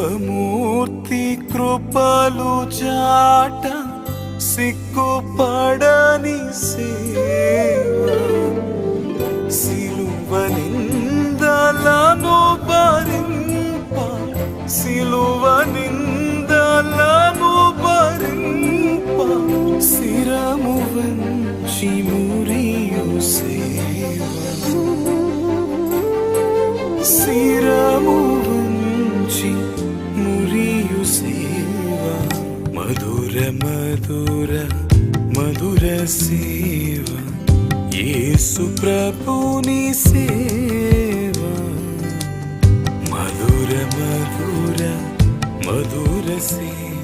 శివమూర్తి కృపలు చాట సిగ్గుపడని సేవ, సిలువ నిందలను భరింప, సిలువ నిందలను భరింప, శిరము వంచి మురియు సేవ, శిరము వంచి మురియు సేవ, మధుర మధుర మధుర సేవ, యేసు ప్రభుని సేవ, మధుర మధుర మధుర సేవ.